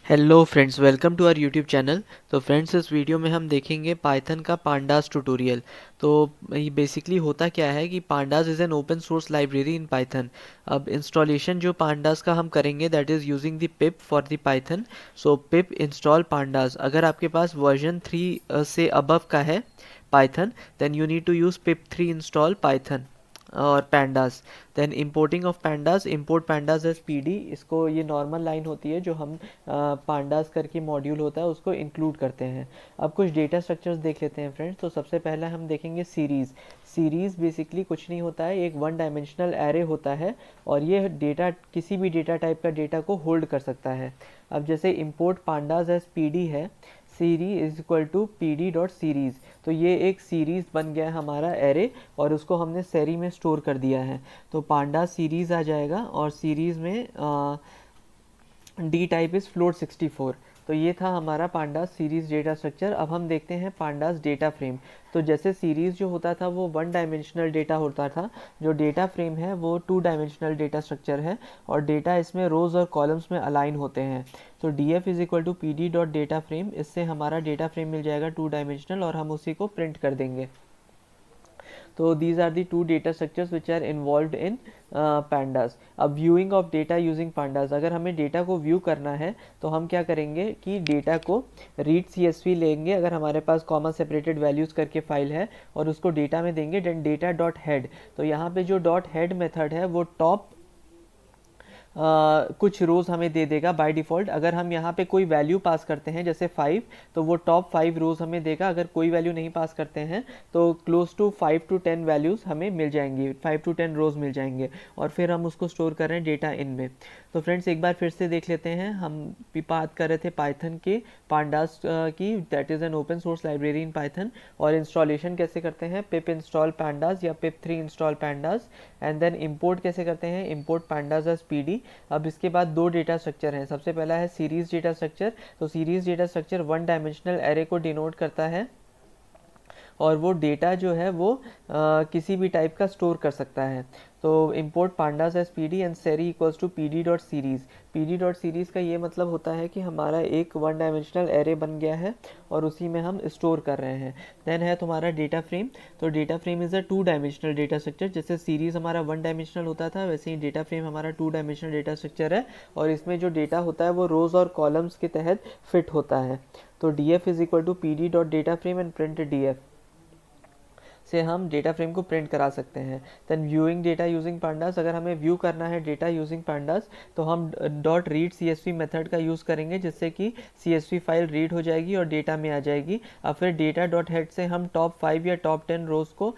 Hello friends, welcome to our YouTube channel. तो friends, इस video में हम देखेंगे पाइथन का पांडास ट्यूटोरियल। तो ये बेसिकली होता क्या है कि pandas is an open source library in Python. अब इंस्टॉलेशन जो पांडास का हम करेंगे that is using the pip for the Python. So pip install pandas. अगर आपके पास वर्जन 3 से अबव का है Python, then you need to use pip 3 install Python और pandas। देन importing of pandas, import pandas as pd। इसको ये नॉर्मल लाइन होती है जो हम pandas करके मॉड्यूल होता है उसको इंक्लूड करते हैं। अब कुछ डेटा स्ट्रक्चर्स देख लेते हैं फ्रेंड्स। तो सबसे पहले हम देखेंगे सीरीज़। सीरीज़ बेसिकली कुछ नहीं होता है, एक वन डायमेंशनल एरे होता है और ये डेटा किसी भी डेटा टाइप का डेटा को होल्ड कर सकता है। अब जैसे import pandas as pd है, series is equal to P D dot series. तो ये एक सीरीज़ बन गया है हमारा एरे और उसको हमने सेरी में स्टोर कर दिया है। तो पांडा सीरीज़ आ जाएगा और सीरीज़ में डी टाइप इज़ फ्लोट 64। तो ये था हमारा पांडास सीरीज़ डेटा स्ट्रक्चर। अब हम देखते हैं पांडास डेटा फ्रेम। तो जैसे सीरीज़ जो होता था वो वन डायमेंशनल डेटा होता था, जो डेटा फ्रेम है वो टू डायमेंशनल डेटा स्ट्रक्चर है और डेटा इसमें रोज़ और कॉलम्स में अलाइन होते हैं। तो D F is equal to P D dot data frame, इससे हमारा डेटा फ्रेम मिल जाएगा टू डायमेंशनल और हम उसी को प्रिंट कर देंगे। तो these are the two data structures which are involved in pandas। अब viewing of data using pandas, अगर हमें डेटा को व्यू करना है तो हम क्या करेंगे कि डेटा को read csv लेंगे, अगर हमारे पास कॉमा सेपरेटेड वैल्यूज़ करके फाइल है और उसको डेटा में देंगे। देन डेटा डॉट हेड, तो यहाँ पे जो डॉट हेड मेथड है वो टॉप कुछ रोज़ हमें दे देगा बाय डिफ़ॉल्ट। अगर हम यहाँ पे कोई वैल्यू पास करते हैं जैसे 5, तो वो टॉप 5 रोज़ हमें देगा। अगर कोई वैल्यू नहीं पास करते हैं तो क्लोज टू 5 to 10 वैल्यूज़ हमें मिल जाएंगी, 5 to 10 रोज़ मिल जाएंगे और फिर हम उसको स्टोर कर रहे हैं डेटा इन में। तो फ्रेंड्स, एक बार फिर से देख लेते हैं। हम भी बात कर रहे थे पाइथन के पांडास की, that is an open source library in Python. और इंस्टॉलेशन कैसे करते हैं, पिप इंस्टॉल pandas या pip 3 install pandas। And then import कैसे करते हैं, इंपोर्ट pandas as pd। अब इसके बाद दो डेटा स्ट्रक्चर हैं। सबसे पहला है सीरीज डेटा स्ट्रक्चर। तो series data structure one dimensional array को डिनोट करता है और वो डेटा जो है वो किसी भी टाइप का स्टोर कर सकता है। तो import pandas as pd and seri equals to pd dot series. pd dot series का ये मतलब होता है कि हमारा एक वन डायमेंशनल एरे बन गया है और उसी में हम स्टोर कर रहे हैं। देन है तुम्हारा डेटा फ्रेम। तो data frame is a two dimensional data structure. जैसे सीरीज़ हमारा वन डायमेंशनल होता था, वैसे ही डेटा फ्रेम हमारा टू डायमेंशनल डेटा स्ट्रक्चर है और इसमें जो डेटा होता है वो रोज़ और कॉलम्स के तहत फिट होता है। तो D F is equal to P D dot data frame and print D F से हम डेटा फ्रेम को प्रिंट करा सकते हैं। Then viewing data using pandas, अगर हमें व्यू करना है डेटा यूजिंग pandas तो हम dot read C S V method का यूज़ करेंगे, जिससे कि C S V file read हो जाएगी और डेटा में आ जाएगी। अब फिर डेटा डॉट हेड से हम टॉप 5 या टॉप 10 रोज़ को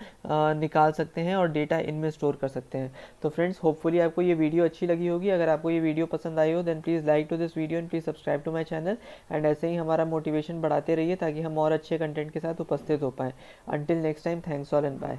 निकाल सकते हैं और डेटा इनमें स्टोर कर सकते हैं। तो फ्रेंड्स, होपफुली आपको ये वीडियो अच्छी लगी होगी। अगर आपको ये वीडियो पसंद आई हो then please like to this video and please subscribe to my channel. And ऐसे ही हमारा मोटिवेशन बढ़ाते रहिए ताकि हम और अच्छे कंटेंट के साथ उपस्थित हो पाएँ। Until next time, thanks all and bye.